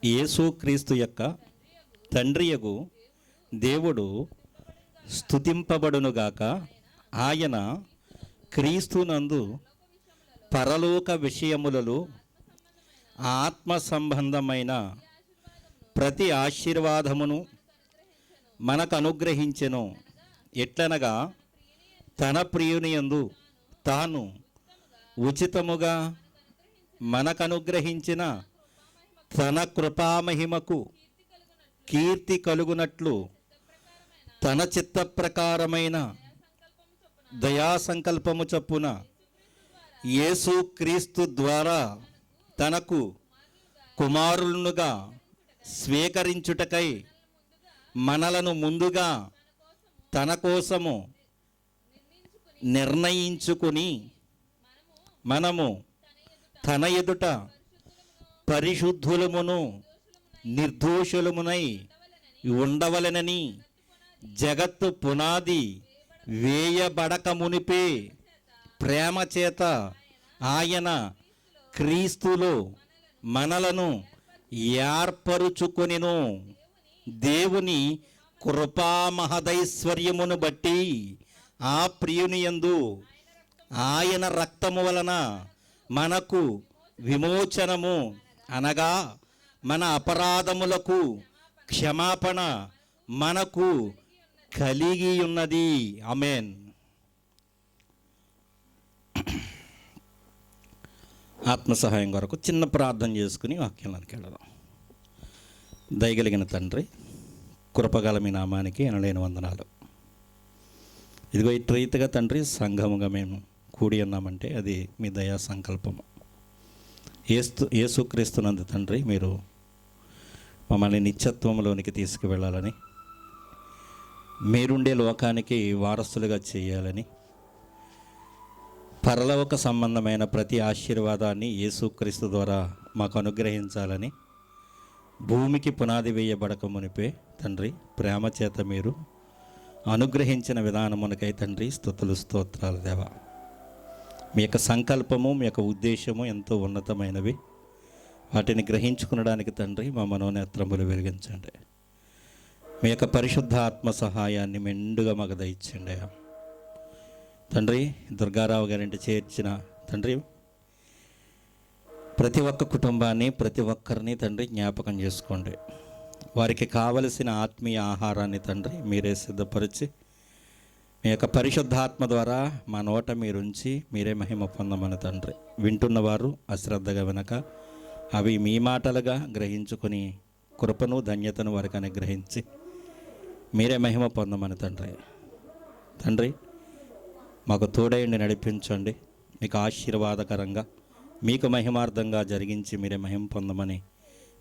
యేసుక్రీస్తు యొక్క తండ్రియగు దేవుడు స్తుతింపబడునుగాక. ఆయన క్రీస్తునందు పరలోక విషయములలో ఆత్మ సంబంధమైన ప్రతి ఆశీర్వాదమును మనకు అనుగ్రహించెను. ఎట్లనగా తన ప్రియునియందు తాను ఉచితముగా మనకు అనుగ్రహించిన తన కృపామహిమకు కీర్తి కలుగునట్లు తన చిత్త ప్రకారమైన దయా సంకల్పము చొప్పున యేసుక్రీస్తు ద్వారా తనకు కుమారులుగా స్వీకరించుటకై మనలను ముందుగా తన కోసము నిర్ణయించుకుని మనము తన ఎదుట పరిశుద్ధులమును నిర్దోషులమునై ఉండవలెనని జగత్తు పునాది వేయబడక మునిపే ప్రేమ చేత ఆయన క్రీస్తులో మనలను ఏర్పరుచుకొనెను. దేవుని కృపామహదైశ్వర్యమును బట్టి ఆ ప్రియునియందు ఆయన రక్తము వలన మనకు విమోచనము, అనగా మన అపరాధములకు క్షమాపణ మనకు కలిగి ఉన్నది. ఆమేన్. ఆత్మ సహాయం కొరకు చిన్న ప్రార్థన చేసుకుని వాక్యంలోకి వెళదాం. దయగలిగిన తండ్రి, కృపగల మీ నామానికి ఎనలేని వందనాలు. ఇదిగో ఇటు రీతిగా తండ్రి సంఘముగా మేము కూడి ఉన్నామంటే అది మీ దయా సంకల్పము. యేసుక్రీస్తునందు తండ్రి మీరు మమ్మల్ని నిత్యత్వంలోనికి తీసుకువెళ్ళాలని, మీరుండే లోకానికి వారసులుగా చేయాలని, పరలోక సంబంధమైన ప్రతి ఆశీర్వాదాన్ని యేసుక్రీస్తు ద్వారా మాకు అనుగ్రహించాలని, భూమికి పునాది వేయబడక మునిపే తండ్రి ప్రేమ చేత మీరు అనుగ్రహించిన విధానమునకై తండ్రి స్తుతులు స్తోత్రాలు దేవా. మీ యొక్క సంకల్పము, మీ యొక్క ఉద్దేశము ఎంతో ఉన్నతమైనవి. వాటిని గ్రహించుకునడానికి తండ్రి మా మనోనేత్రములు వెలిగించండి. మీ యొక్క పరిశుద్ధ ఆత్మ సహాయాన్ని మెండుగా మాకు దయచేయండి తండ్రి. దుర్గారావు గారింటి చేర్చిన తండ్రి ప్రతి ఒక్క కుటుంబాన్ని, ప్రతి ఒక్కరిని తండ్రి జ్ఞాపకం చేసుకోండి. వారికి కావలసిన ఆత్మీయ ఆహారాన్ని తండ్రి మీరే సిద్ధపరిచి మీ యొక్క పరిశుద్ధాత్మ ద్వారా మా నోట మీరుంచి మీరే మహిమ పొందమని తండ్రి. వింటున్నవారు అశ్రద్ధగా వినక అవి మీ మాటలుగా గ్రహించుకొని కృపను ధన్యతను వారికి అనుగ్రహించి మీరే మహిమ పొందమని తండ్రి మాకు తోడైండి నడిపించండి. మీకు ఆశీర్వాదకరంగా మీకు మహిమార్థంగా జరిగించి మీరే మహిమ పొందమని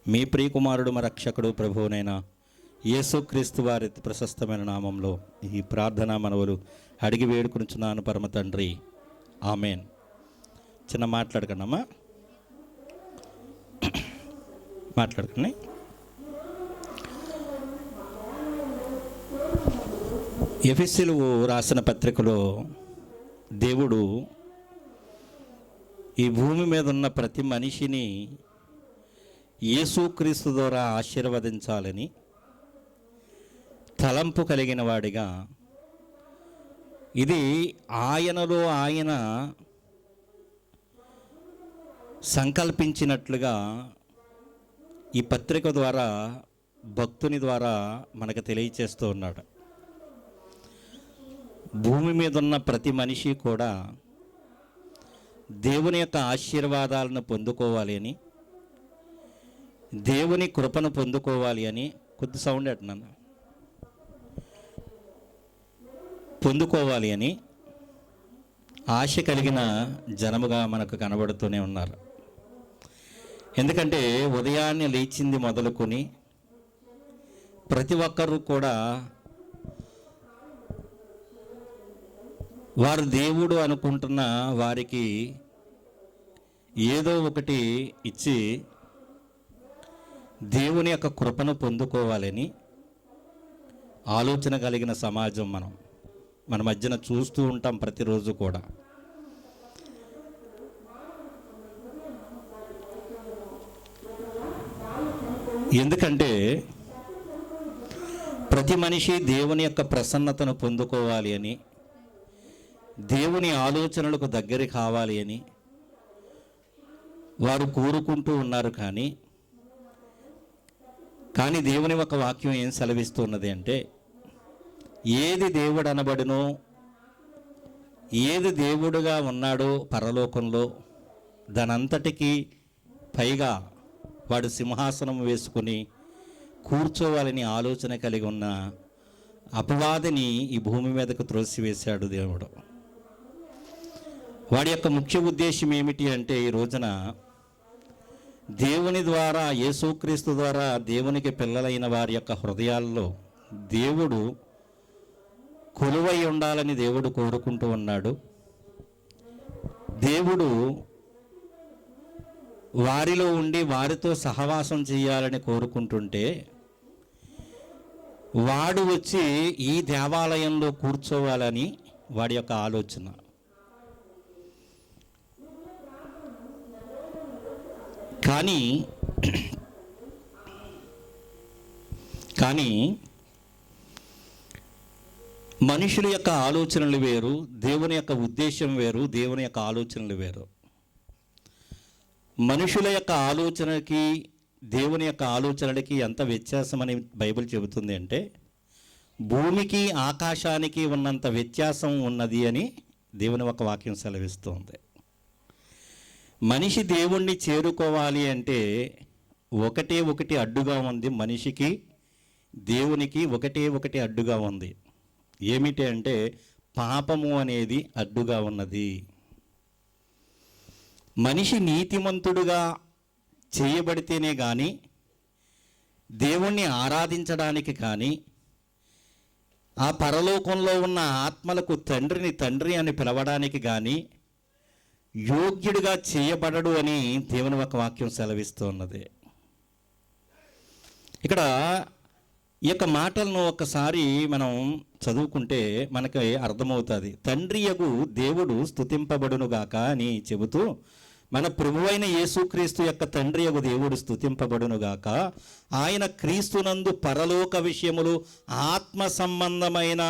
మీ ప్రియకుమారుడు మా రక్షకుడు ప్రభువునైన యేసుక్రీస్తు వారి ప్రశస్తమైన నామంలో ఈ ప్రార్థనా మనవులు అడిగి వేడుకునిచున్నాను పరమ తండ్రి. ఆమెన్. చిన్న మాట్లాడకండి అమ్మా, మాట్లాడకండి. ఎఫెసీయులు రాసిన పత్రికలో దేవుడు ఈ భూమి మీద ఉన్న ప్రతి మనిషిని యేసుక్రీస్తు ద్వారా ఆశీర్వదించాలని తలంపు కలిగిన వాడిగా, ఇది ఆయనలో ఆయన సంకల్పించినట్లుగా ఈ పత్రిక ద్వారా భక్తుని ద్వారా మనకు తెలియచేస్తూ ఉన్నాడు. భూమి మీద ఉన్న ప్రతి మనిషి కూడా దేవుని యొక్క ఆశీర్వాదాలను పొందుకోవాలి అని, దేవుని కృపను పొందుకోవాలి అని, కొద్ది సౌండ్ అంటున్నాను, పొందుకోవాలి అని ఆశ కలిగిన జనముగా మనకు కనబడుతూనే ఉన్నారు. ఎందుకంటే ఉదయాన్నే లేచింది మొదలుకొని ప్రతి ఒక్కరూ కూడా వారు దేవుడు అనుకుంటున్న వారికి ఏదో ఒకటి ఇచ్చి దేవుని యొక్క కృపను పొందుకోవాలని ఆలోచన కలిగిన సమాజం మన మధ్యన చూస్తూ ఉంటాం ప్రతిరోజు కూడా. ఎందుకంటే ప్రతి మనిషి దేవుని యొక్క ప్రసన్నతను పొందుకోవాలి అని, దేవుని ఆలోచనలకు దగ్గర కావాలి అని వారు కోరుకుంటూ ఉన్నారు. కానీ దేవుని ఒక వాక్యం ఏం సెలవిస్తున్నది అంటే, ఏది దేవుడు అనబడునో, ఏది దేవుడుగా ఉన్నాడో పరలోకంలో, దానంతటికీ పైగా వాడు సింహాసనం వేసుకుని కూర్చోవాలని ఆలోచన కలిగి ఉన్న అపవాదిని ఈ భూమి మీదకు త్రోసివేశాడు దేవుడు. వాడి యొక్క ముఖ్య ఉద్దేశం ఏమిటి అంటే, ఈ రోజున దేవుని ద్వారా, యేసుక్రీస్తు ద్వారా దేవునికి పిల్లలైన వారి యొక్క హృదయాల్లో దేవుడు కొలువై ఉండాలని దేవుడు కోరుకుంటూ ఉన్నాడు. దేవుడు వారిలో ఉండి వారితో సహవాసం చేయాలని కోరుకుంటుంటే, వాడు వచ్చి ఈ దేవాలయంలో కూర్చోవాలని వాడి యొక్క ఆలోచన. కానీ మనుషుల యొక్క ఆలోచనలు వేరు, దేవుని యొక్క ఉద్దేశం వేరు, దేవుని యొక్క ఆలోచనలు వేరు. మనుషుల యొక్క ఆలోచనకి దేవుని యొక్క ఆలోచనలకి ఎంత వ్యత్యాసమని బైబిల్ చెబుతుంది అంటే, భూమికి ఆకాశానికి ఉన్నంత వ్యత్యాసం ఉన్నది అని దేవుని ఒక వాక్యం సెలవిస్తుంది. మనిషి దేవుణ్ణి చేరుకోవాలి అంటే ఒకటి అడ్డుగా ఉంది. మనిషికి దేవునికి ఒకటి అడ్డుగా ఉంది. ఏమిటి అంటే, పాపము అనేది అడ్డుగా ఉన్నది. మనిషి నీతిమంతుడుగా చేయబడితేనే కానీ, దేవుణ్ణి ఆరాధించడానికి కానీ, ఆ పరలోకంలో ఉన్న ఆత్మలకు తండ్రి అని పిలవడానికి కానీ యోగ్యుడిగా చేయబడడు అని దేవుని ఒక వాక్యం సెలవిస్తూ ఉన్నది. ఇక్కడ ఈ యొక్క మాటలను ఒకసారి మనం చదువుకుంటే మనకి అర్థమవుతుంది. తండ్రియగు దేవుడు స్తుతింపబడునుగాక అని చెబుతూ, మన ప్రభువైన యేసుక్రీస్తు యొక్క తండ్రియగు దేవుడు స్తుతింపబడునుగాక. ఆయన క్రీస్తునందు పరలోక విషయములు, ఆత్మ సంబంధమైన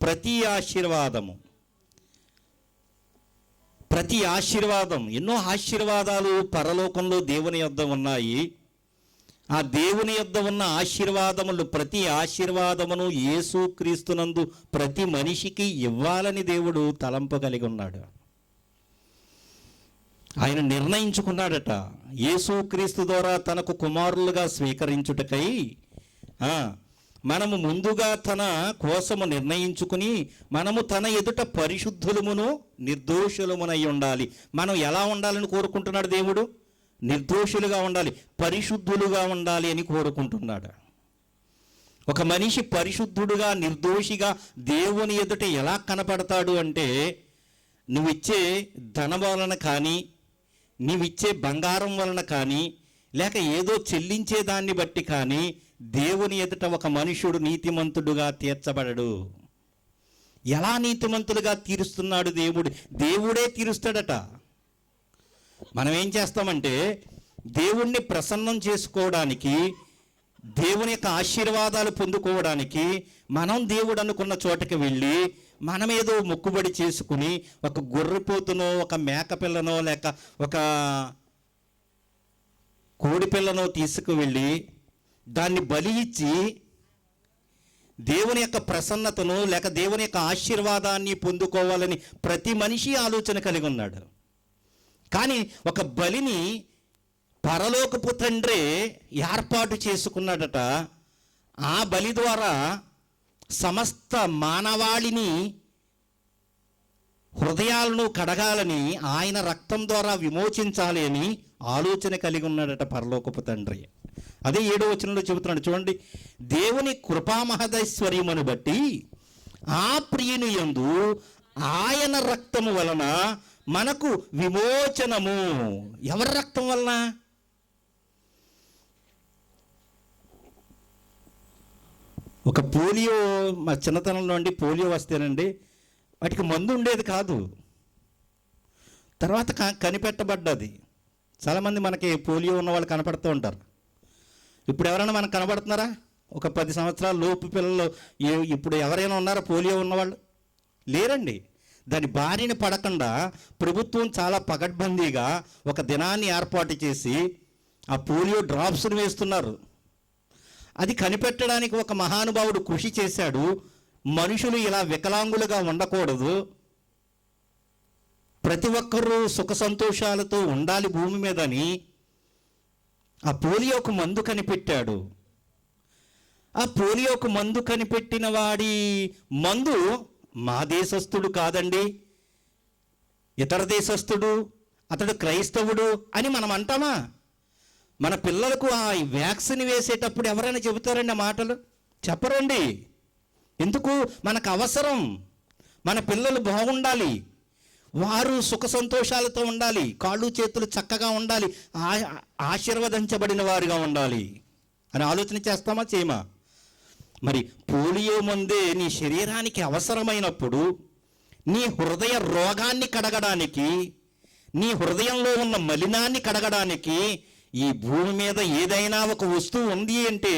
ప్రతి ఆశీర్వాదం, ఎన్నో ఆశీర్వాదాలు పరలోకంలో దేవుని యొద్ద ఉన్నాయి. ఆ దేవుని యొద్ద ఉన్న ఆశీర్వాదములు, ప్రతి ఆశీర్వాదమును యేసుక్రీస్తునందు ప్రతి మనిషికి ఇవ్వాలని దేవుడు తలంపు కలిగి ఉన్నాడు. ఆయన నిర్ణయించుకున్నాడట, యేసుక్రీస్తు ద్వారా తనకు కుమారులుగా స్వీకరించుటకై మనము ముందుగా తన కోసము నిర్ణయించుకుని, మనము తన ఎదుట పరిశుద్ధులమును నిర్దోషులమునై ఉండాలి. మనం ఎలా ఉండాలని కోరుకుంటున్నాడు దేవుడు? నిర్దోషులుగా ఉండాలి, పరిశుద్ధులుగా ఉండాలి అని కోరుకుంటున్నాడు. ఒక మనిషి పరిశుద్ధుడుగా, నిర్దోషిగా దేవుని ఎదుట ఎలా కనపడతాడు అంటే, నువ్విచ్చే ధనం వలన కానీ, నీవిచ్చే బంగారం వలన కానీ, లేక ఏదో చెల్లించే దాన్ని బట్టి కానీ దేవుని ఎదుట ఒక మనుషుడు నీతిమంతుడుగా తీర్చబడడు. ఎలా నీతిమంతులుగా తీరుస్తున్నాడు దేవుడు? దేవుడే తీరుస్తాడట. మనం ఏం చేస్తామంటే, దేవుణ్ణి ప్రసన్నం చేసుకోవడానికి, దేవుని యొక్క ఆశీర్వాదాలు పొందుకోవడానికి మనం దేవుడు అనుకున్న చోటకి వెళ్ళి మనమేదో మొక్కుబడి చేసుకుని ఒక గొర్రెపోతునో, ఒక మేకపిల్లనో, లేక ఒక కోడిపిల్లనో తీసుకువెళ్ళి దాన్ని బలి ఇచ్చి దేవుని యొక్క ప్రసన్నతను లేక దేవుని యొక్క ఆశీర్వాదాన్ని పొందుకోవాలని ప్రతి మనిషి ఆలోచన కలిగి ఉన్నాడు. కానీ ఒక బలిని పరలోకపు తండ్రి ఏర్పాటు చేసుకున్నాడట. ఆ బలి ద్వారా సమస్త మానవాళిని హృదయాలను కడగాలని, ఆయన రక్తం ద్వారా విమోచించాలి అని ఆలోచన కలిగి ఉన్నాడట పరలోకపు తండ్రి. అదే 7వ వచనంలో చెబుతున్నాడు చూడండి, దేవుని కృపామహదైశ్వర్యమును బట్టి ఆ ప్రియుని యందు ఆయన రక్తము వలన మనకు విమోచనము. ఎవరి రక్తం వలన? ఒక పోలియో, మా చిన్నతనంలో అండి పోలియో వస్తేనండి వాటికి మందు ఉండేది కాదు, తర్వాత కనిపెట్టబడ్డది. చాలామంది మనకి పోలియో ఉన్న వాళ్ళు కనపడుతూ ఉంటారు. ఇప్పుడు ఎవరైనా మనకు కనబడుతున్నారా? ఒక 10 సంవత్సరాల లోపు పిల్లలు ఇప్పుడు ఎవరైనా ఉన్నారా పోలియో ఉన్నవాళ్ళు? లేరండి. దాని బారిన పడకుండా ప్రభుత్వం చాలా పకడ్బందీగా ఒక దినాన్ని ఏర్పాటు చేసి ఆ పోలియో డ్రాప్స్ని వేస్తున్నారు. అది కనిపెట్టడానికి ఒక మహానుభావుడు కృషి చేశాడు. మనుషులు ఇలా వికలాంగులుగా ఉండకూడదు, ప్రతి ఒక్కరూ సుఖ సంతోషాలతో ఉండాలి భూమి మీదని ఆ పోలియోకు మందు కనిపెట్టాడు. ఆ పోలియోకు మందు కనిపెట్టిన వాడి మందు మా దేశస్థుడు కాదండి, ఇతర దేశస్థుడు, అతడు క్రైస్తవుడు అని మనం అంటామా? మన పిల్లలకు ఆ వ్యాక్సిన్ వేసేటప్పుడు ఎవరైనా చెబుతారండి ఆ మాటలు? చెప్పరండి. ఎందుకు? మనకు అవసరం. మన పిల్లలు బాగుండాలి, వారు సుఖ సంతోషాలతో ఉండాలి, కాళ్ళు చేతులు చక్కగా ఉండాలి, ఆశీర్వదించబడిన వారుగా ఉండాలి అని ఆలోచన చేస్తామా చేయమా? మరి పోలియో మందే నీ శరీరానికి అవసరమైనప్పుడు నీ హృదయ రోగాన్ని కడగడానికి, నీ హృదయంలో ఉన్న మలినాన్ని కడగడానికి ఈ భూమి మీద ఏదైనా ఒక వస్తువు ఉంది అంటే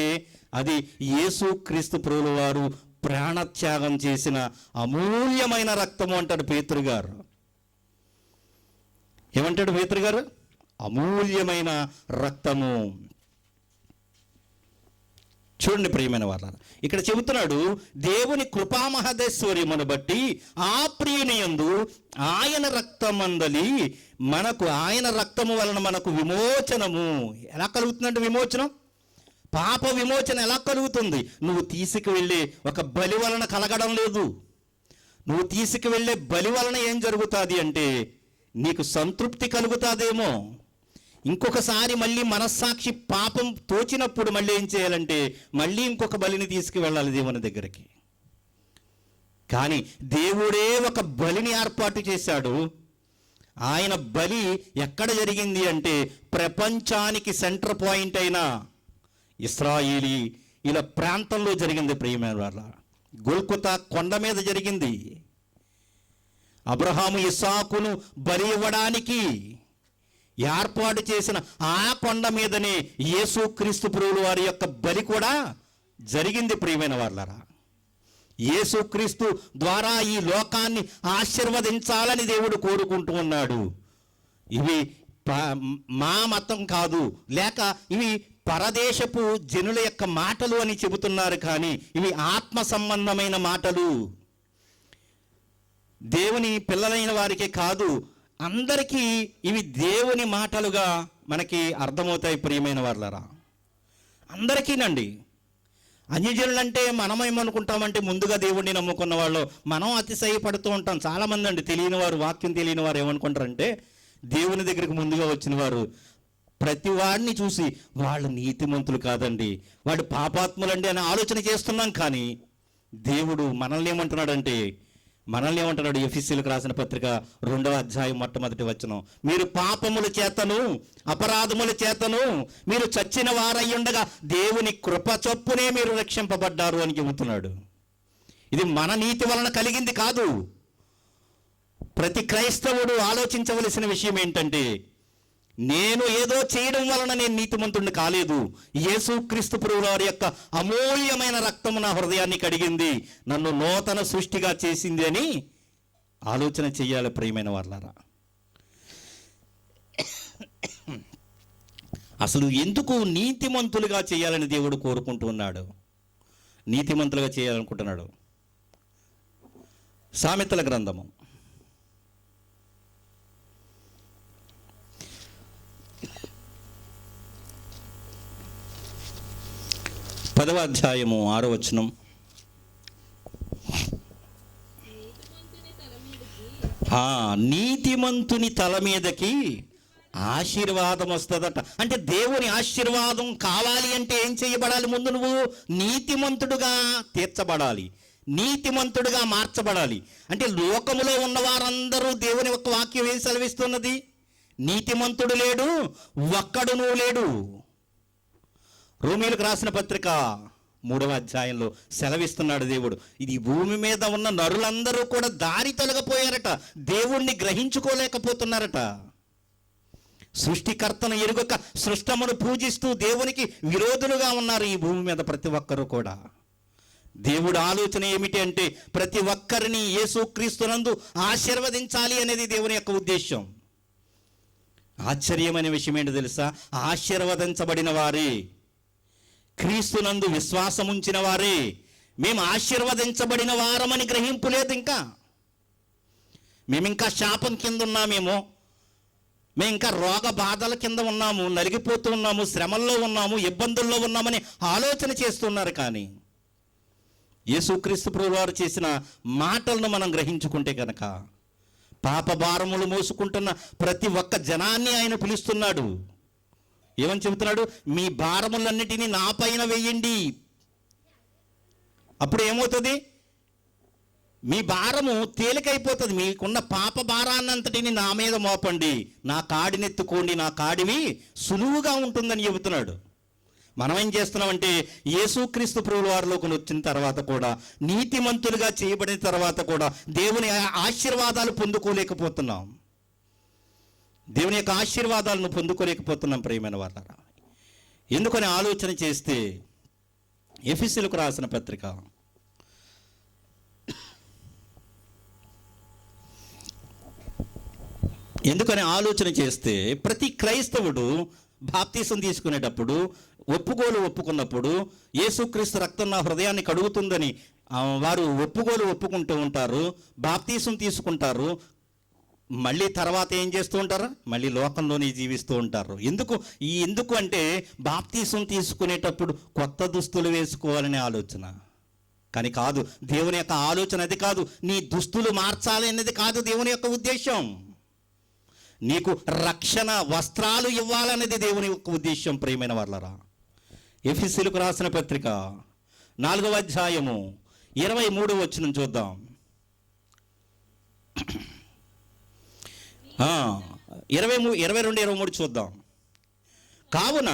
అది యేసు క్రీస్తు ప్రభువు వారు ప్రాణత్యాగం చేసిన అమూల్యమైన రక్తము అంటాడు పేతురు గారు. ఏమంటాడు పేతురు గారు? అమూల్యమైన రక్తము. చూడండి ప్రియమైన వాళ్ళారా, ఇక్కడ చెబుతున్నాడు, దేవుని కృపామహదేశ్వర్యమును బట్టి ఆ ప్రియుని యందు ఆయన రక్తమందలి మనకు, ఆయన రక్తము వలన మనకు విమోచనము. ఎలా కలుగుతుందంటే విమోచనం? పాప విమోచన ఎలా కలుగుతుంది? నువ్వు తీసుకువెళ్ళే ఒక బలి వలన కలగడం లేదు. నువ్వు తీసుకువెళ్ళే బలి వలన ఏం జరుగుతుంది అంటే నీకు సంతృప్తి కలుగుతుందేమో. ఇంకొకసారి మళ్ళీ మనస్సాక్షి పాపం తోచినప్పుడు మళ్ళీ ఏం చేయాలంటే మళ్ళీ ఇంకొక బలిని తీసుకువెళ్ళాలి దేవుని దగ్గరికి. కానీ దేవుడే ఒక బలిని ఏర్పాటు చేశాడు. ఆయన బలి ఎక్కడ జరిగింది అంటే ప్రపంచానికి సెంటర్ పాయింట్ అయిన ఇశ్రాయేలీ ఇలా ప్రాంతంలో జరిగింది ప్రియమైన వాళ్ళ. గొల్గొతా కొండ మీద జరిగింది. అబ్రహాము ఇస్సాకును బలి ఇవ్వడానికి ఏర్పాటు చేసిన ఆ కొండ మీదనే యేసు క్రీస్తు ప్రభువు వారి యొక్క బలి కూడా జరిగింది ప్రియమైన వాళ్ళరా. యేసు క్రీస్తు ద్వారా ఈ లోకాన్ని ఆశీర్వదించాలని దేవుడు కోరుకుంటూ ఉన్నాడు. ఇవి మా మతం కాదు, లేక ఇవి పరదేశపు జనుల యొక్క మాటలు అని చెబుతున్నారు, కానీ ఇవి ఆత్మ సంబంధమైన మాటలు. దేవుని పిల్లలైన వారికే కాదు, అందరికీ ఇవి దేవుని మాటలుగా మనకి అర్థమవుతాయి ప్రియమైన వాళ్ళరా. అందరికీనండి. అన్యజనులంటే మనం ఏమనుకుంటామంటే ముందుగా దేవుడిని నమ్ముకున్న వాళ్ళు మనం అతిశయపడుతూ ఉంటాం. చాలామంది అండి తెలియని వారు, వాక్యం తెలియని వారు ఏమనుకుంటారంటే దేవుని దగ్గరికి ముందుగా వచ్చిన వారు ప్రతి వాడిని చూసి వాళ్ళు నీతిమంతులు కాదండి, వాడు పాపాత్ములండి అని ఆలోచన చేస్తున్నాం. కానీ దేవుడు మనల్ని ఏమంటున్నాడు? ఎఫెసీయులకు రాసిన పత్రిక 2వ అధ్యాయం మొట్టమొదటి వచనం, మీరు పాపముల చేతను అపరాధముల చేతను మీరు చచ్చిన వారయ్యుండగా దేవుని కృప చొప్పునే మీరు రక్షింపబడ్డారు అని చెబుతున్నాడు. ఇది మన నీతి వలన కలిగింది కాదు. ప్రతి క్రైస్తవుడు ఆలోచించవలసిన విషయం ఏంటంటే నేను ఏదో చేయడం వలన నేను నీతిమంతుడిని కాలేదు. యేసు క్రీస్తు ప్రభువు వారి యొక్క అమూల్యమైన రక్తము నా హృదయాన్ని కడిగింది, నన్ను నూతన సృష్టిగా చేసింది అని ఆలోచన చెయ్యాలి ప్రియమైన వాళ్ళారా. అసలు ఎందుకు నీతిమంతులుగా చేయాలని దేవుడు కోరుకుంటూ ఉన్నాడు? నీతిమంతులుగా చేయాలనుకుంటున్నాడు. సామెతల గ్రంథము 10వ అధ్యాయము 6వ వచనం, నీతిమంతుని తల మీదకి ఆశీర్వాదం వస్తుందట. అంటే దేవుని ఆశీర్వాదం కావాలి అంటే ఏం చేయబడాలి? ముందు నువ్వు నీతిమంతుడుగా తీర్చబడాలి, నీతిమంతుడుగా మార్చబడాలి. అంటే లోకములో ఉన్న వారందరూ దేవుని యొక్క వాక్యం ఏం సెలవిస్తున్నది? నీతిమంతుడు లేడు, ఒక్కడునూ లేడు. రోమీయులకు రాసిన పత్రిక 3వ అధ్యాయంలో సెలవిస్తున్నాడు దేవుడు. ఇది భూమి మీద ఉన్న నరులందరూ కూడా దారి తొలగిపోయారట, దేవుణ్ణి గ్రహించుకోలేకపోతున్నారట. సృష్టికర్తను ఎరుగక సృష్టమును పూజిస్తూ దేవునికి విరోధులుగా ఉన్నారు ఈ భూమి మీద ప్రతి ఒక్కరూ కూడా. దేవుడు ఆలోచన ఏమిటి అంటే ప్రతి ఒక్కరిని యేసుక్రీస్తునందు ఆశీర్వదించాలి అనేది దేవుని యొక్క ఉద్దేశం. ఆశ్చర్యమైన విషయం ఏంటో తెలుసా? ఆశీర్వదించబడిన వారే, క్రీస్తునందు విశ్వాసం ఉంచిన వారే మేము ఆశీర్వదించబడిన వారమని గ్రహింపు లేదు. మేమింకా శాపం కింద ఉన్నామేమో, మేము ఇంకా రోగ బాధల కింద ఉన్నాము, నలిగిపోతూ ఉన్నాము, శ్రమల్లో ఉన్నాము, ఇబ్బందుల్లో ఉన్నామని ఆలోచన చేస్తున్నారు. కానీ యేసుక్రీస్తు ప్రభువు వారు చేసిన మాటలను మనం గ్రహించుకుంటే కనుక పాప భారములు మోసుకుంటున్న ప్రతి ఒక్క జనాన్ని ఆయన పిలుస్తున్నాడు. ఏమని చెబుతున్నాడు? మీ భారములన్నిటినీ నా పైన వేయండి. అప్పుడు ఏమవుతుంది? మీ భారము తేలికైపోతుంది. మీకున్న పాప భారాన్నంతటిని నా మీద మోపండి, నా కాడినెత్తుకోండి, నా కాడివి సులువుగా ఉంటుందని చెబుతున్నాడు. మనం ఏం చేస్తున్నామంటే యేసుక్రీస్తు ప్రభువు వారిలోకి వచ్చిన తర్వాత కూడా, నీతిమంతులుగా చేయబడిన తర్వాత కూడా దేవుని ఆశీర్వాదాలు పొందుకోలేకపోతున్నాం. దేవుని యొక్క ఆశీర్వాదాలను పొందుకోలేకపోతున్నాం ప్రియమైన వాళ్ళారా. ఎందుకని ఆలోచన చేస్తే ఎఫెసీయులకు రాసిన పత్రిక ఎందుకని ఆలోచన చేస్తే ప్రతి క్రైస్తవుడు బాప్తీసం తీసుకునేటప్పుడు ఒప్పుకున్నప్పుడు యేసుక్రీస్తు రక్తం నా హృదయాన్ని కడుగుతుందని వారు ఒప్పుకుంటూ ఉంటారు, బాప్తీసం తీసుకుంటారు. మళ్ళీ తర్వాత ఏం చేస్తూ ఉంటారు? మళ్ళీ లోకంలోనే జీవిస్తూ ఉంటారు. ఎందుకు అంటే బాప్తీసం తీసుకునేటప్పుడు కొత్త దుస్తులు వేసుకోవాలనే ఆలోచన. కానీ కాదు, దేవుని యొక్క ఆలోచన అది కాదు. నీ దుస్తులు మార్చాలి అనేది కాదు దేవుని యొక్క ఉద్దేశం. నీకు రక్షణ వస్త్రాలు ఇవ్వాలనేది దేవుని యొక్క ఉద్దేశం ప్రియమైన వాళ్ళరా. ఎఫెసీయులకు రాసిన పత్రిక 4వ అధ్యాయము 23వ వచనం చూద్దాం. 22-23 చూద్దాం. కావున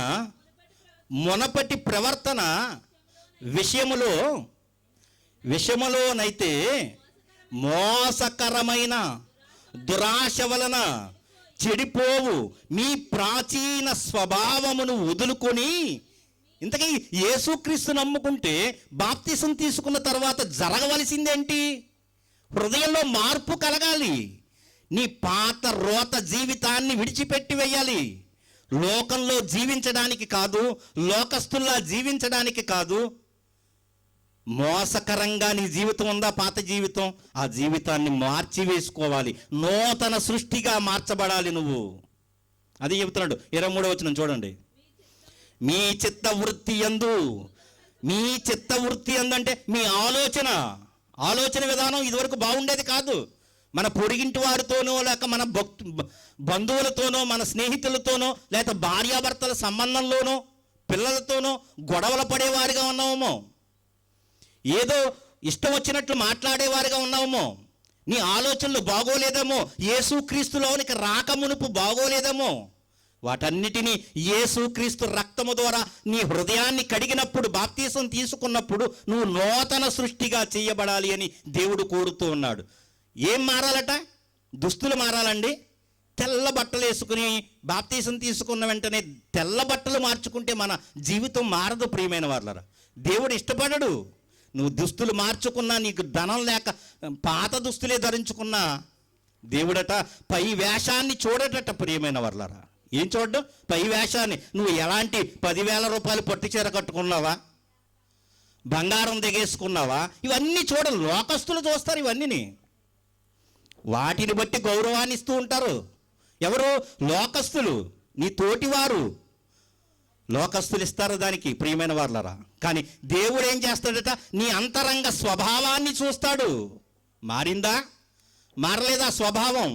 మునపటి ప్రవర్తన విషయములోనైతే మోసకరమైన దురాశ వలన చెడిపోవు మీ ప్రాచీన స్వభావమును వదులుకొని, ఇంతకీ యేసుక్రీస్తు నమ్ముకుంటే బాప్తిసం తీసుకున్న తర్వాత జరగవలసిందేంటి? హృదయంలో మార్పు కలగాలి. నీ పాత రోత జీవితాన్ని విడిచిపెట్టి వేయాలి. లోకంలో జీవించడానికి కాదు, లోకస్తుల్లా జీవించడానికి కాదు. మోసకరంగా నీ జీవితం ఉందా, పాత జీవితం, ఆ జీవితాన్ని మార్చి వేసుకోవాలి. నూతన సృష్టిగా మార్చబడాలి నువ్వు. అది చెబుతున్నాడు. 23వ వచనం చూడండి. మీ చిత్తవృత్తి యందు అంటే మీ ఆలోచన విధానం ఇదివరకు బాగుండేది కాదు. మన పొడిగింటి వారితోనో, లేక మన బంధువులతోనో, మన స్నేహితులతోనో, లేక భార్యాభర్తల సంబంధంలోనో, పిల్లలతోనో గొడవలు పడేవారిగా ఉన్నామేమో, ఏదో ఇష్టం వచ్చినట్లు మాట్లాడేవారిగా ఉన్నామో, నీ ఆలోచనలు బాగోలేదేమో, యేసుక్రీస్తులోనికి రాకమునుపు బాగోలేదేమో. వాటన్నిటినీ యేసుక్రీస్తు రక్తము ద్వారా నీ హృదయాన్ని కడిగినప్పుడు, బాప్తీసం తీసుకున్నప్పుడు నువ్వు నూతన సృష్టిగా చేయబడాలి అని దేవుడు కోరుతూ ఉన్నాడు. ఏం మారాలట? దుస్తులు మారాలండి. తెల్ల బట్టలు వేసుకుని బాప్తీసం తీసుకున్న వెంటనే తెల్ల బట్టలు మార్చుకుంటే మన జీవితం మారదు ప్రియమైన వాళ్ళరా. దేవుడు ఇష్టపడడు. నువ్వు దుస్తులు మార్చుకున్నా, నీకు ధనం లేక పాత దుస్తులే ధరించుకున్నా, దేవుడట పై వేషాన్ని చూడటట ప్రియమైన వాళ్ళరా. ఏం చూడ్డు? పై వేషాన్ని. నువ్వు ఎలాంటి 10,000 రూపాయలు పట్టు చీర కట్టుకున్నావా, బంగారం దిగేసుకున్నావా, ఇవన్నీ చూడరు. లోకస్తులు చూస్తారు ఇవన్నీ. వాటిని బట్టి గౌరవాన్ని ఇస్తూ ఉంటారు. ఎవరు? లోకస్తులు, నీ తోటివారు. లోకస్తులు ఇస్తారు దానికి ప్రియమైన వాళ్ళరా. కానీ దేవుడు ఏం చేస్తాడట? నీ అంతరంగ స్వభావాన్ని చూస్తాడు. మారిందా, మారలేదా స్వభావం?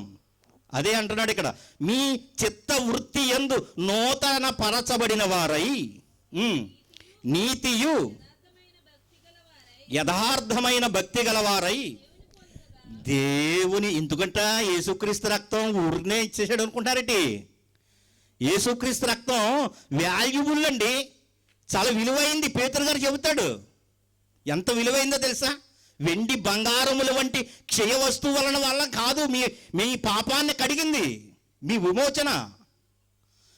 అదే అంటున్నాడు ఇక్కడ. మీ చిత్త వృత్తి యందు నూతన పరచబడిన వారై నీతియు యథార్థమైన భక్తి గలవారై దేవుని. ఎందుకంట యేసుక్రీస్తు రక్తం ఊరినే ఇచ్చేసాడు అనుకుంటారటి. యేసుక్రీస్తు రక్తం వాల్యుబుల్ అండి, చాలా విలువైంది. పేతురు గారు చెబుతాడు. ఎంత విలువైందో తెలుసా? వెండి బంగారముల వంటి క్షయ వస్తువుల వల్ల కాదు మీ పాపాన్ని కడిగింది, మీ విమోచన.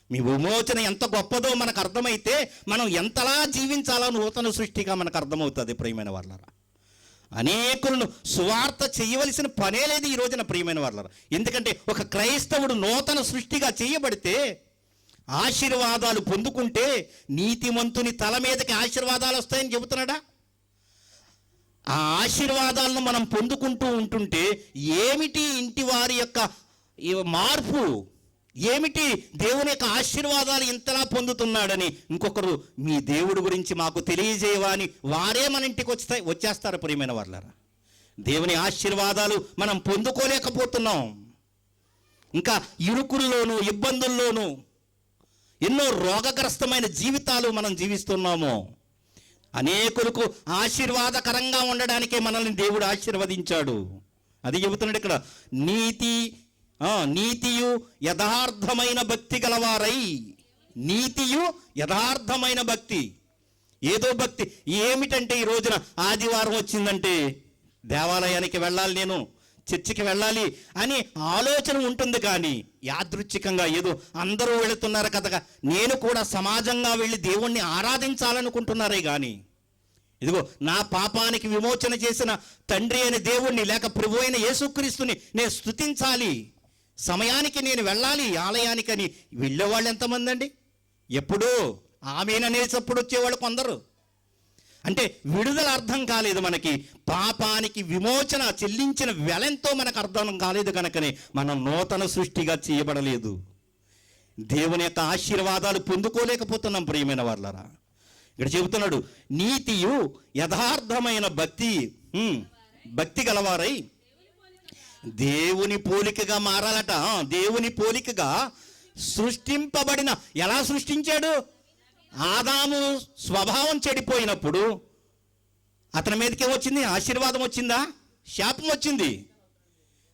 మీ విమోచన ఎంత గొప్పదో మనకు అర్థమైతే మనం ఎంతలా జీవించాలో నూతన సృష్టిగా మనకు అర్థమవుతుంది ప్రియమైన వాళ్ళారా. అనేకులను సువార్త చేయవలసిన పనే లేదు ఈ రోజున ప్రియమైన వాళ్ళారా. ఎందుకంటే ఒక క్రైస్తవుడు నూతన సృష్టిగా చేయబడితే ఆశీర్వాదాలు పొందుకుంటే నీతిమంతుని తల మీదకి ఆశీర్వాదాలు వస్తాయని చెబుతున్నాడా? ఆ ఆశీర్వాదాలను మనం పొందుకుంటూ ఉంటుంటే ఏమిటి ఇంటి వారి యొక్క మార్పు, ఏమిటి దేవుని యొక్క ఆశీర్వాదాలు ఇంతలా పొందుతున్నాడని ఇంకొకరు మీ దేవుడి గురించి మాకు తెలియజేయవా అని వారే మన ఇంటికి వచ్చేస్తారు ప్రియమైన వాళ్ళారా. దేవుని ఆశీర్వాదాలు మనం పొందుకోలేకపోతున్నాం. ఇంకా ఇరుకుల్లోనూ ఇబ్బందుల్లోనూ ఎన్నో రోగగ్రస్తమైన జీవితాలు మనం జీవిస్తున్నాము. అనేకులకు ఆశీర్వాదకరంగా ఉండడానికే మనల్ని దేవుడు ఆశీర్వదించాడు. అది చెబుతున్నాడు ఇక్కడ, నీతియు యథార్థమైన భక్తి గలవారై. నీతియు యథార్థమైన భక్తి. ఏదో భక్తి ఏమిటంటే ఈ రోజున ఆదివారం వచ్చిందంటే దేవాలయానికి వెళ్ళాలి, నేను చర్చికి వెళ్ళాలి అని ఆలోచన ఉంటుంది. కానీ యాదృచ్ఛికంగా ఏదో అందరూ వెళుతున్నారు కదా, నేను కూడా సమాజంగా వెళ్ళి దేవుణ్ణి ఆరాధించాలనుకుంటున్నారే కానీ ఇదిగో నా పాపానికి విమోచన చేసిన తండ్రి అయిన దేవుణ్ణి లేక ప్రభు అయిన యేసుక్రీస్తుని నేను స్తుతించాలి, సమయానికి నేను వెళ్ళాలి ఆలయానికి అని వెళ్ళేవాళ్ళు ఎంతమంది అండి? ఎప్పుడూ ఆమెననేసప్పుడు వచ్చేవాళ్ళు కొందరు. అంటే విడుదల అర్థం కాలేదు మనకి, పాపానికి విమోచన చెల్లించిన వెలంతో మనకు అర్థం కాలేదు కనుకనే మనం నూతన సృష్టిగా చేయబడలేదు. దేవుని యొక్క ఆశీర్వాదాలు పొందుకోలేకపోతున్నాం ప్రియమైన వాళ్ళరా. ఇక్కడ చెబుతున్నాడు, నీతియు యథార్థమైన భక్తి గలవారై దేవుని పోలికగా మారాలట. దేవుని పోలికగా సృష్టింపబడిన, ఎలా సృష్టించాడు? ఆదాము స్వభావం చెడిపోయినప్పుడు అతని మీదకి ఏమొచ్చింది? ఆశీర్వాదం వచ్చిందా? శాపం వచ్చింది.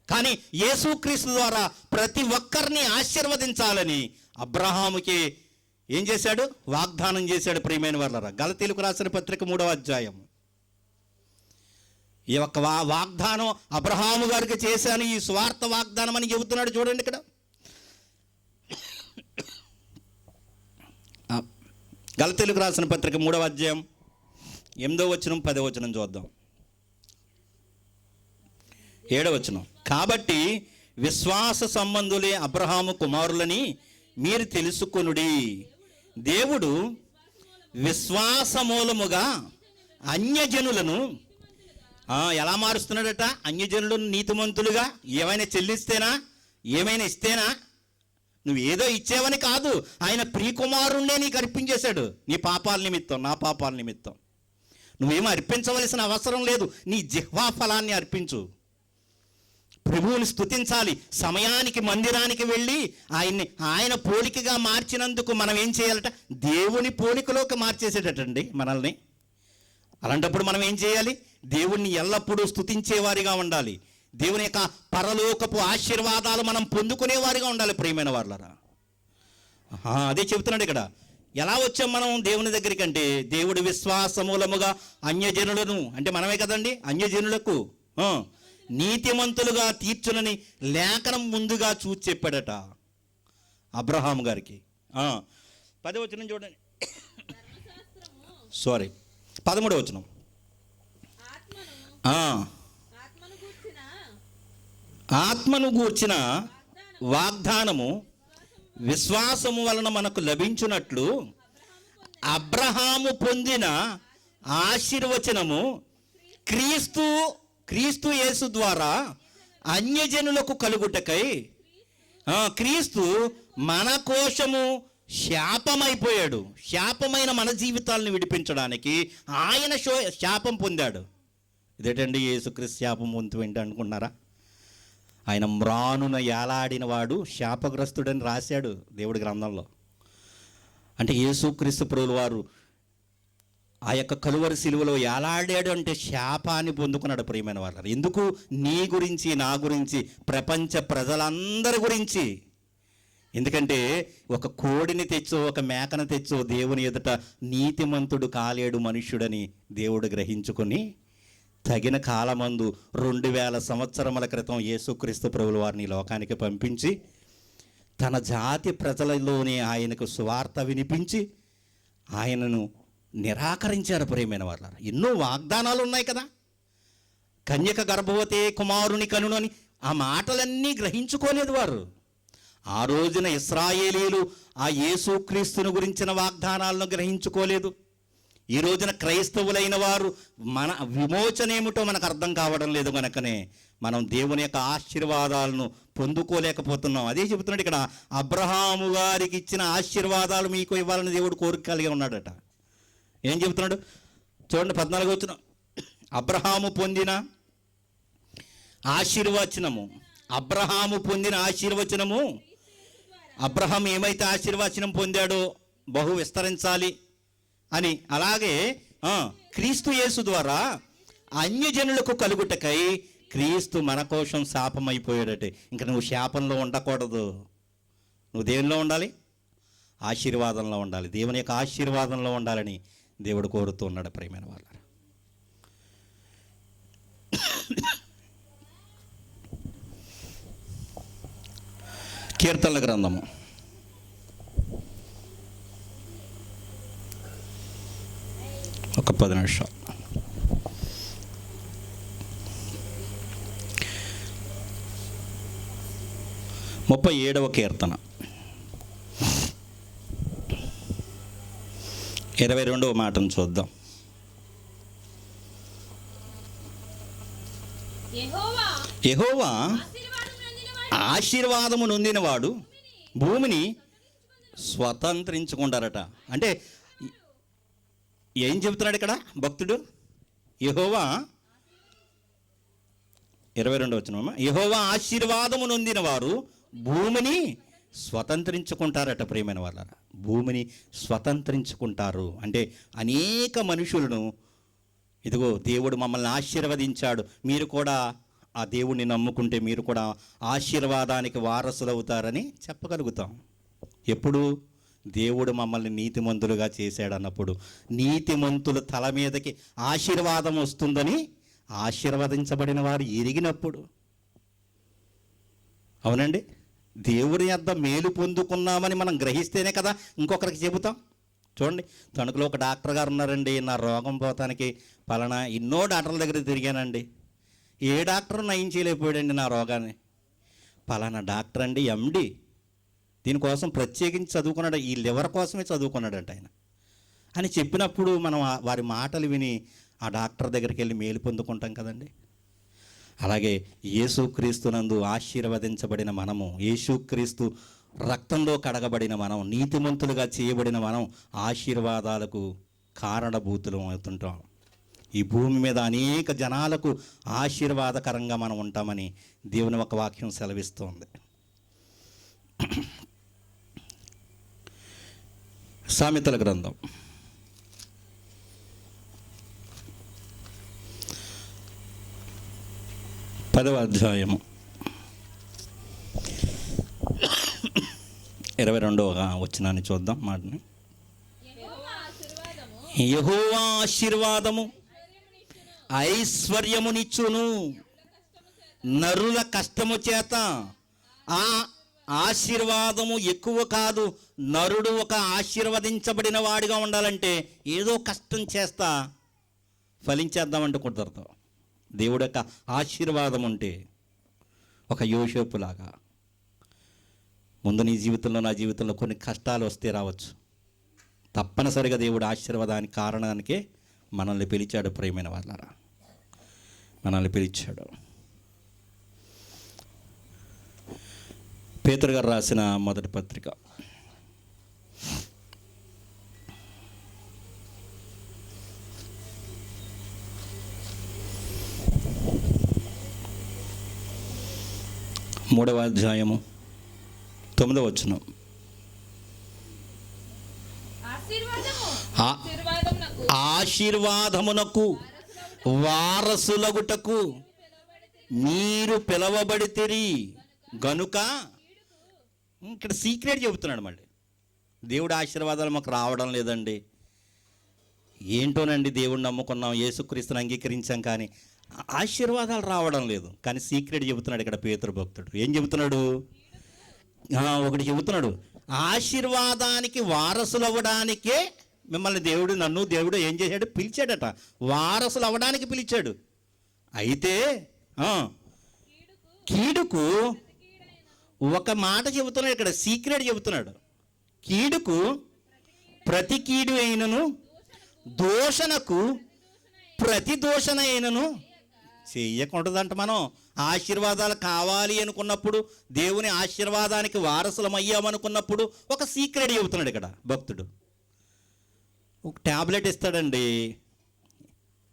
కానీ యేసుక్రీస్తు ద్వారా ప్రతి ఒక్కరిని ఆశీర్వదించాలని అబ్రహాముకి ఏం చేశాడు? వాగ్దానం చేశాడు ప్రియమైన వాళ్ళరా. గలతీలకు రాసిన పత్రిక 3వ అధ్యాయం. ఈ యొక్క వాగ్దానం అబ్రహాము గారికి చేశాను, ఈ స్వార్థ వాగ్దానం అని చెబుతున్నాడు. చూడండి ఇక్కడ గలతీలకు రాసిన పత్రిక 3వ అధ్యాయం 8వ వచనం 10వ వచనం చూద్దాం. 7వ వచనం. కాబట్టి విశ్వాస సంబంధులే అబ్రహాము కుమారులని మీరు తెలుసుకొనుడి. దేవుడు విశ్వాస మూలముగా అన్యజనులను ఎలా మారుస్తున్నాడట? అన్యజనులను నీతిమంతులుగా. ఏమైనా చెల్లిస్తేనా, ఏమైనా ఇస్తేనా? నువ్వు ఏదో ఇచ్చేవని కాదు, ఆయన ప్రియకుమారుణ్ణే నీకు అర్పించేశాడు. నీ పాపాల నిమిత్తం, నా పాపాల నిమిత్తం. నువ్వేమో అర్పించవలసిన అవసరం లేదు, నీ జిహ్వా ఫలాన్ని అర్పించు. ప్రభువుని స్తుతించాలి. సమయానికి మందిరానికి వెళ్ళి ఆయన పోలికగా మార్చినందుకు మనం ఏం చేయాలట? దేవుని పోలికలోకి మార్చేసేటటండి మనల్ని. అలాంటప్పుడు మనం ఏం చేయాలి? దేవుణ్ణి ఎల్లప్పుడూ స్తుతించేవారిగా ఉండాలి. దేవుని యొక్క పరలోకపు ఆశీర్వాదాలు మనం పొందుకునేవారిగా ఉండాలి ప్రియమైన వాళ్ళరా. అదే చెబుతున్నాడు ఇక్కడ. ఎలా వచ్చాం మనం దేవుని దగ్గరికి అంటే, దేవుడి విశ్వాస మూలముగా అన్యజనులను, అంటే మనమే కదండి, అన్యజనులకు నీతిమంతులుగా తీర్చునని లేఖనం ముందుగా చూసి చెప్పాడట అబ్రహాం గారికి. 10వ వచనం చూడండి. 13వ వచనం. ఆత్మను గూర్చిన వాగ్దానము విశ్వాసము వలన మనకు లభించున్నట్లు అబ్రహాము పొందిన ఆశీర్వచనము క్రీస్తు యేసు ద్వారా అన్యజనులకు కలుగుటకై క్రీస్తు మన కోసము శాపమైపోయాడు. శాపమైన మన జీవితాలను విడిపించడానికి ఆయన శాపం పొందాడు. ఇదేటండి యేసుక్రీస్తు శాపం పొందుతూ అనుకున్నారా? ఆయన మ్రానున ఏలాడిన వాడు శాపగ్రస్తుడని రాశాడు దేవుడి గ్రంథంలో. అంటే యేసుక్రీస్తు ప్రభువుల వారు ఆ యొక్క కలువరి సిలువలో ఏలాడాడు అంటే శాపాన్ని పొందుకున్నాడు ప్రియమైన వారు. ఎందుకు? నీ గురించి, నా గురించి, ప్రపంచ ప్రజలందరి గురించి. ఎందుకంటే ఒక కోడిని తెచ్చో, ఒక మేకను తెచ్చో దేవుని ఎదుట నీతిమంతుడు కాలేడు మనుష్యుడని దేవుడు గ్రహించుకొని తగిన కాలమందు 2000 సంవత్సరముల క్రితం యేసుక్రీస్తు ప్రభువుల వారిని లోకానికి పంపించి తన జాతి ప్రజలలోనే ఆయనకు సువార్త వినిపించి ఆయనను నిరాకరించారు. ప్రియమైన వాళ్ళ, ఎన్నో వాగ్దానాలు ఉన్నాయి కదా. కన్యక గర్భవతి కుమారుని కనును అని ఆ మాటలన్నీ గ్రహించుకోలేదు వారు. ఆ రోజున ఇశ్రాయేలీలు ఆ యేసుక్రీస్తుని గురించిన వాగ్దానాలను గ్రహించుకోలేదు. ఈ రోజున క్రైస్తవులైన వారు మన విమోచన ఏమిటో మనకు అర్థం కావడం లేదు. కనుకనే మనం దేవుని యొక్క ఆశీర్వాదాలను పొందుకోలేకపోతున్నాం. అదే చెబుతున్నాడు ఇక్కడ, అబ్రహాము గారికి ఇచ్చిన ఆశీర్వాదాలు మీకు ఇవ్వాలని దేవుడు కోరిక కలిగి ఉన్నాడట. ఏం చెబుతున్నాడు చూడండి, 14 వచనం. అబ్రహాము పొందిన ఆశీర్వచనము, అబ్రహాము పొందిన ఆశీర్వచనము, అబ్రహాం ఏమైతే ఆశీర్వచనం పొందాడో బహు విస్తరించాలి అని, అలాగే క్రీస్తు యేసు ద్వారా అన్యజనులకు కలుగుటకై క్రీస్తు మన కోసం శాపమైపోయాడటే. ఇంకా నువ్వు శాపంలో ఉండకూడదు. నువ్వు దేవునిలో ఉండాలి, ఆశీర్వాదంలో ఉండాలి. దేవుని యొక్క ఆశీర్వాదంలో ఉండాలని దేవుడు కోరుతూ ఉన్నాడు. ప్రియమైన వాళ్ళ, కీర్తనల గ్రంథము 10 నిమిషాలు. ముప్పై 37వ కీర్తన 22వ మాటను చూద్దాం. యెహోవా ఆశీర్వాదము నొందినవాడు భూమిని స్వతంత్రించుకుంటారట. అంటే ఏం చెబుతున్నాడు ఇక్కడ భక్తుడు? యెహోవా 22వ వచనం, యెహోవా ఆశీర్వాదము నొందిన వారు భూమిని స్వతంత్రించుకుంటారట. ప్రియమైన వాళ్ళ, భూమిని స్వతంత్రించుకుంటారు అంటే అనేక మనుషులను, ఇదిగో దేవుడు మమ్మల్ని ఆశీర్వదించాడు, మీరు కూడా ఆ దేవుడిని నమ్ముకుంటే మీరు కూడా ఆశీర్వాదానికి వారసులవుతారని చెప్పగలుగుతాం. ఎప్పుడు? దేవుడు మమ్మల్ని నీతిమంతులుగా చేశాడన్నప్పుడు, నీతిమంతుల తల మీదకి ఆశీర్వాదం వస్తుందని ఆశీర్వదించబడిన వారు ఎరిగినప్పుడు. అవునండి, దేవుడి యొద్ద మేలు పొందుకున్నామని మనం గ్రహిస్తేనే కదా ఇంకొకరికి చెబుతాం. చూడండి, తణుకులో ఒక డాక్టర్ గారు ఉన్నారండి, నా రోగం పోతానికి పలానా ఎన్నో డాక్టర్ల దగ్గర తిరిగానండి, ఏ డాక్టర్ నయం చేయలేకపోయాడండి నా రోగాన్ని. పలానా డాక్టర్ అండి ఎండి, దీనికోసం ప్రత్యేకించి చదువుకున్నాడు, ఈ లివర్ కోసమే చదువుకున్నాడంట ఆయన అని చెప్పినప్పుడు మనం వారి మాటలు విని ఆ డాక్టర్ దగ్గరికి వెళ్ళి మేలు పొందుకుంటాం కదండి. అలాగే యేసుక్రీస్తునందు ఆశీర్వదించబడిన మనము, యేసుక్రీస్తు రక్తంలో కడగబడిన మనం, నీతిమంతులుగా చేయబడిన మనం ఆశీర్వాదాలకు కారణభూతులం అవుతుంటాం. ఈ భూమి మీద అనేక జనాలకు ఆశీర్వాదకరంగా మనం ఉంటామని దేవుని ఒక వాక్యం సెలవిస్తోంది. సామెతల గ్రంథం 10వ అధ్యాయము 22వ వచనాన్ని చూద్దాం మాటని. యెహోవా ఆశీర్వాదము ఐశ్వర్యమునిచ్చును, నరుల కష్టము చేత ఆ ఆశీర్వాదము ఎక్కువ కాదు. నరుడు ఒక ఆశీర్వదించబడిన వాడిగా ఉండాలంటే ఏదో కష్టం చేస్తా ఫలించేద్దామంటే కుదరదు. దేవుడు యొక్క ఆశీర్వాదం ఉంటే ఒక యోసేపులాగా ముందు నీ జీవితంలో నా జీవితంలో కొన్ని కష్టాలు వస్తే రావచ్చు, తప్పనిసరిగా దేవుడు ఆశీర్వాదానికి కారణానికే మనల్ని పిలిచాడు. ప్రియమైన వాళ్ళారా, మనల్ని పిలిచాడు. పేతురు గారు రాసిన మొదటి పత్రిక 3వ అధ్యాయము 9వ వచనం. ఆశీర్వాదమునకు వారసులగుటకు మీరు పిలవబడితిరి గనుక, ఇక్కడ సీక్రెట్ చెబుతున్నాడు. మళ్ళీ దేవుడి ఆశీర్వాదాలు మాకు రావడం లేదండి, ఏంటోనండి, దేవుడిని నమ్ముకున్నాం, యేసుక్రీస్తుని అంగీకరించాం, కానీ ఆశీర్వాదాలు రావడం లేదు. కానీ సీక్రెట్ చెబుతున్నాడు ఇక్కడ పేతురు భక్తుడు. ఏం చెబుతున్నాడు? ఒకటి చెబుతున్నాడు, ఆశీర్వాదానికి వారసులు అవ్వడానికే మిమ్మల్ని నన్ను దేవుడు ఏం చేశాడు? పిలిచాడట. వారసులు అవ్వడానికి పిలిచాడు. అయితే కీడుకు ఒక మాట చెబుతున్నాడు, ఇక్కడ సీక్రెట్ చెబుతున్నాడు. కీడుకు ప్రతి కీడు అయినను, దోషణకు ప్రతి దోషణ అయినను చెయ్యకూడదంట. మనం ఆశీర్వాదాలు కావాలి అనుకున్నప్పుడు, దేవుని ఆశీర్వాదానికి వారసులం అయ్యామనుకున్నప్పుడు ఒక సీక్రెట్ చెబుతున్నాడు ఇక్కడ భక్తుడు. ఒక ట్యాబ్లెట్ ఇస్తాడండి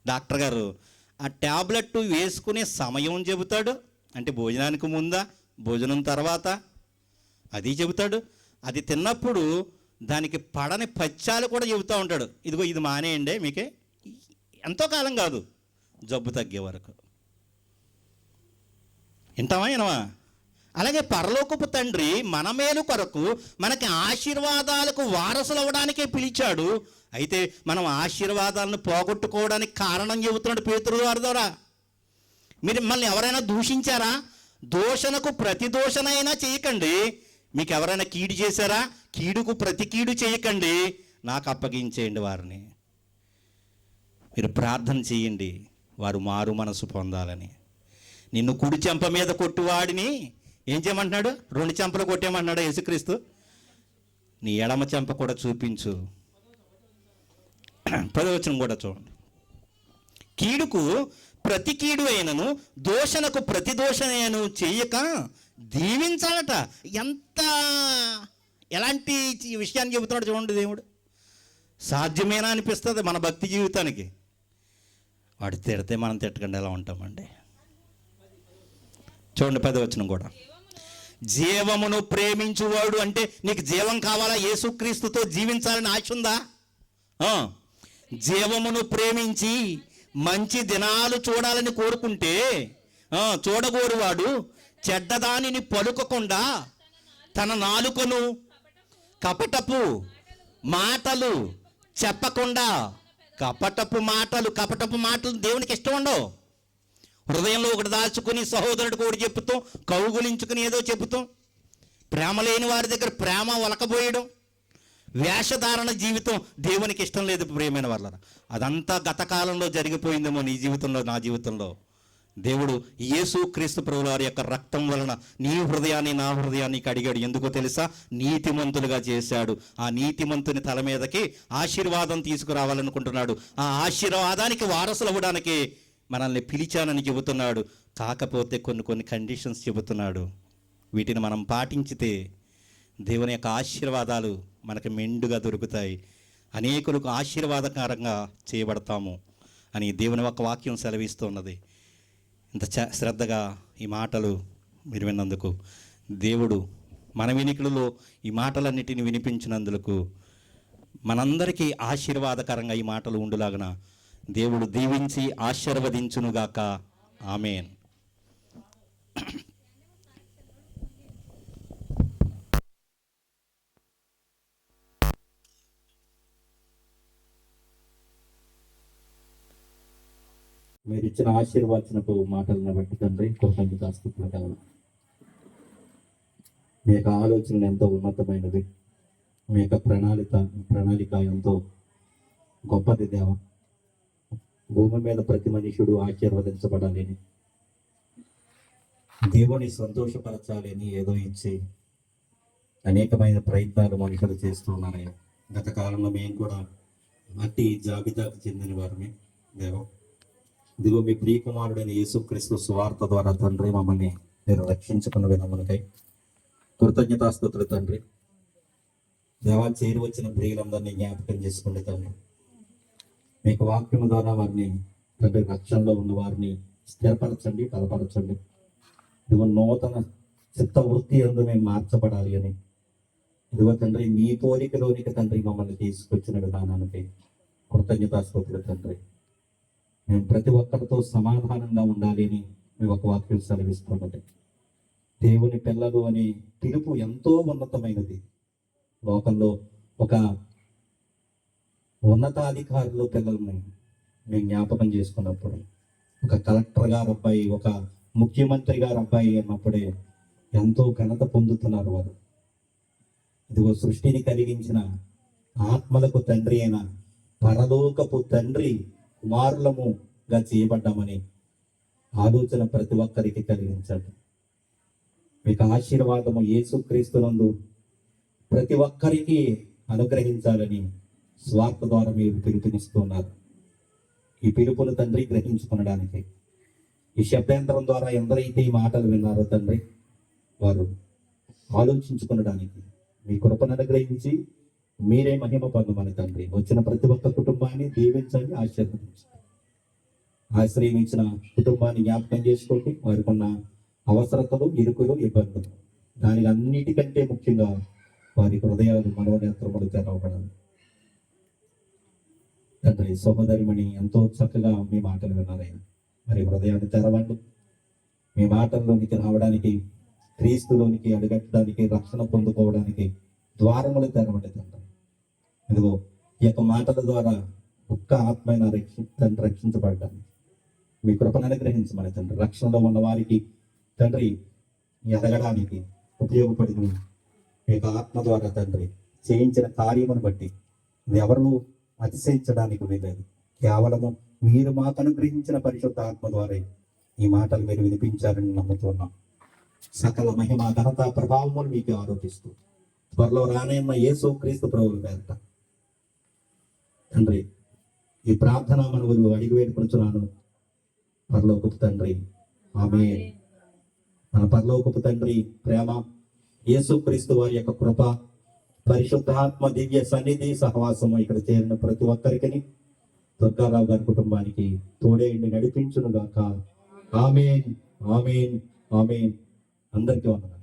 డాక్టర్ గారు. ఆ ట్యాబ్లెట్ వేసుకునే సమయం చెబుతాడు. అంటే భోజనానికి ముందా, భోజనం తర్వాత, అది చెబుతాడు. అది తిన్నప్పుడు దానికి పడని పచ్చాలు కూడా చెబుతూ ఉంటాడు. ఇదిగో ఇది మానేయండి, మీకే ఎంతో కాలం కాదు, జబ్బు తగ్గే వరకు. వింటామా? అలాగే పరలోకపు తండ్రి మన మేలు కొరకు మనకి ఆశీర్వాదాలకు వారసులు అవ్వడానికే పిలిచాడు. అయితే మనం ఆశీర్వాదాలను పోగొట్టుకోవడానికి కారణం చెబుతున్నాడు పేతురు గారి ద్వారా. మీరు మిమ్మల్ని ఎవరైనా దూషించారా? దోషణకు ప్రతి దోషణ అయినా చేయకండి. మీకు ఎవరైనా కీడు చేశారా? కీడుకు ప్రతి కీడు చేయకండి, నాకు అప్పగించేయండి వారిని. మీరు ప్రార్థన చేయండి, వారు మారు మనసు పొందాలని. నిన్ను కుడి చెంప మీద కొట్టువాడిని ఏం చేయమంటున్నాడు? 2 చెంపలు కొట్టేయమంటున్నాడు యేసుక్రీస్తు. నీ ఎడమ చెంప కూడా చూపించు. 10వ వచనం కూడా చూడండి. కీడుకు ప్రతి కీడు అయినను, దోషణకు ప్రతి దోషణను చేయక దీవించాలట. ఎలాంటి విషయాన్ని చెబుతున్నాడు చూడండి దేవుడు. సాధ్యమేనా అనిపిస్తుంది మన భక్తి జీవితానికి. వాడు తిడితే మనం తిట్టకుండా ఎలా ఉంటామండి? చూడండి 10వ వచనం కూడా. జీవమును ప్రేమించువాడు, అంటే నీకు జీవం కావాలా? యేసుక్రీస్తుతో జీవించాలని ఆశ ఉందా? జీవమును ప్రేమించి మంచి దినాలు చూడాలని కోరుకుంటే, చూడగోరువాడు చెడ్డదానిని పలుకకుండా తన నాలుకను కపటపు మాటలు చెప్పకుండా. కపటపు మాటలు దేవునికి ఇష్టం ఉండవు. హృదయంలో ఒకటి దాచుకుని సహోదరుడికి ఒకటి చెప్పుతాం, కౌగులించుకుని ఏదో చెబుతాం. ప్రేమ లేని వారి దగ్గర ప్రేమ ఒలకబోయడం, వేషధారణ జీవితం దేవునికి ఇష్టం లేదు ప్రియమైన వాళ్ళ. అదంతా గత కాలంలో జరిగిపోయిందేమో నీ జీవితంలో, నా జీవితంలో. దేవుడు యేసుక్రీస్తు ప్రభువు వారి యొక్క రక్తం వలన నీ హృదయాన్ని, నా హృదయాన్ని అడిగాడు. ఎందుకో తెలుసా? నీతిమంతులుగా చేశాడు. ఆ నీతిమంతుని తల మీదకి ఆశీర్వాదం తీసుకురావాలనుకుంటున్నాడు. ఆ ఆశీర్వాదానికి వారసులు అవ్వడానికి మనల్ని పిలిచానని చెబుతున్నాడు. కాకపోతే కొన్ని కండిషన్స్ చెబుతున్నాడు. వీటిని మనం పాటించితే దేవుని యొక్క ఆశీర్వాదాలు మనకు మెండుగా దొరుకుతాయి, అనేకులకు ఆశీర్వాదకరంగా చేయబడతాము అని దేవుని యొక్క వాక్యం సెలవిస్తున్నది. ఇంత శ్రద్ధగా ఈ మాటలు మీరు విన్నందుకు దేవుడు మన వినికిడిలో ఈ మాటలన్నిటిని వినిపించినందుకు మనందరికీ ఆశీర్వాదకరంగా ఈ మాటలు ఉండులాగన దేవుడు దీవించి ఆశీర్వదించునుగాక. ఆమేన్. మీరు ఇచ్చిన ఆశీర్వాచనపు మాటలను బట్టి తండ్రి కృతజ్ఞతాస్తుతులు కావాలి. మీ యొక్క ఆలోచనలు ఎంతో ఉన్నతమైనది, మీ యొక్క ప్రణాళిక ఎంతో గొప్పది దేవ. భూమి మీద ప్రతి మనుషుడు ఆశీర్వదించబడాలని, దేవుని సంతోషపరచాలని ఏదో ఇచ్చి అనేకమైన ప్రయత్నాలు మనుషులు చేస్తూ ఉన్నారయ్య. గత కాలంలో మేము కూడా అట్టి జాబితాకు చెందిన వారమే దేవ. ఇదిగో మీ ప్రియకుమారుడైన యేసుక్రీస్తు సువార్త ద్వారా తండ్రి మమ్మల్ని మీరు రక్షించుకున్న విధములకై కృతజ్ఞతాస్తుతులు తండ్రి. దేవా, చేరి వచ్చిన ప్రియులందరినీ జ్ఞాపకం చేసుకోండి తండ్రి. మీకు వాక్యం ద్వారా వారిని తండ్రి రక్షణలో ఉన్న వారిని స్థిరపరచండి, బలపరచండి. ఇదిగో నూతన చిత్త వృత్తి అందు మేము మార్చబడాలి అని ఇదిగో తండ్రి మీ పోలికలోనికి తండ్రి మమ్మల్ని తీసుకొచ్చిన విధానానికి కృతజ్ఞతాస్తుతులు తండ్రి. మేము ప్రతి ఒక్కరితో సమాధానంగా ఉండాలి అని మీ ఒక వాక్యం సెలవిస్తున్నది. దేవుని పిల్లలు అనే పిలుపు ఎంతో ఉన్నతమైనది. లోకంలో ఒక ఉన్నతాధికారులు పిల్లల్ని మేము జ్ఞాపకం చేసుకున్నప్పుడు, ఒక కలెక్టర్ గారు అబ్బాయి, ఒక ముఖ్యమంత్రి గారు అబ్బాయి అన్నప్పుడే ఎంతో ఘనత పొందుతున్నారు వారు. ఇదిగో సృష్టిని కలిగించిన ఆత్మలకు తండ్రి అయిన పరలోకపు తండ్రి కుమారులముగా చేయబడ్డామని ఆలోచన ప్రతి ఒక్కరికి కలిగించండి. మీకు ఆశీర్వాదము యేసుక్రీస్తునందు ప్రతి ఒక్కరికి అనుగ్రహించాలని స్వార్థ ద్వారా మీరు పిలుపునిస్తున్నారు. ఈ పిలుపును తండ్రి గ్రహించుకొనడానికి ఈ శబ్దాంతరం ద్వారా ఎందరైతే ఈ మాటలు విన్నారో తండ్రి, వారు ఆలోచించుకొనడానికి మీ కృపను అనుగ్రహించి మీరే మహిమ పొందమని తండ్రి వచ్చిన ప్రతి ఒక్క కుటుంబాన్ని దీవించండి, ఆశీర్వదించండి. ఆశ్రయించిన కుటుంబాన్ని జ్ఞాపకం చేసుకోండి. వారికి ఉన్న అవసరతలు, ఇరుకులు, ఇబ్బందులు, దానికి అన్నిటికంటే ముఖ్యంగా వారి హృదయాలు, మనోనేత్రములు తెరవబడాలి. తండ్రి సహోదరిమణి ఎంతో చక్కగా మీ మాటలు విన్నారైనా మరి హృదయాన్ని తెరవండి. మీ మాటల్లోనికి రావడానికి, క్రీస్తులోనికి అడుగట్టడానికి, రక్షణ పొందుకోవడానికి ద్వారములు తెరవండి తండ్రి. ఇదిగో ఈ యొక్క మాటల ద్వారా ఒక్క ఆత్మైన తండ్రి రక్షించబడ్డాను. మీ కృపను అనుగ్రహించమని తండ్రి రక్షణలో ఉన్న వారికి తండ్రి ఎదగడానికి ఉపయోగపడిన మీ యొక్క ఆత్మ ద్వారా తండ్రి చేయించిన కార్యమును బట్టి ఇది ఎవరు అతిశయించడానికి వీలేదు. కేవలము మీరు మాకు అనుగ్రహించిన పరిశుద్ధ ఆత్మ ద్వారా ఈ మాటలు మీరు వినిపించారని నమ్ముతున్నాం. సకల మహిమ, ఘనత, ప్రభావములు మీకు ఆరోపిస్తూ త్వరలో రానయ్య యేసుక్రీస్తు ప్రభువుల పేరట తండ్రి ఈ ప్రార్థన మనవులు అడిగి వేడుకొనుచున్నాను పరలోకపు తండ్రి, ఆమేన్. మన పరలోకపు తండ్రి ప్రేమ, యేసుక్రీస్తు వారి యొక్క కృప, పరిశుద్ధాత్మ దివ్య సన్నిధి సహవాసము ఇక్కడ చేరిన ప్రతి ఒక్కరికి, దుర్గారావు గారి కుటుంబానికి తోడేండి నడిపించును గాక. ఆమేన్, ఆమేన్, ఆమేన్. అందరికీ వందనాలు.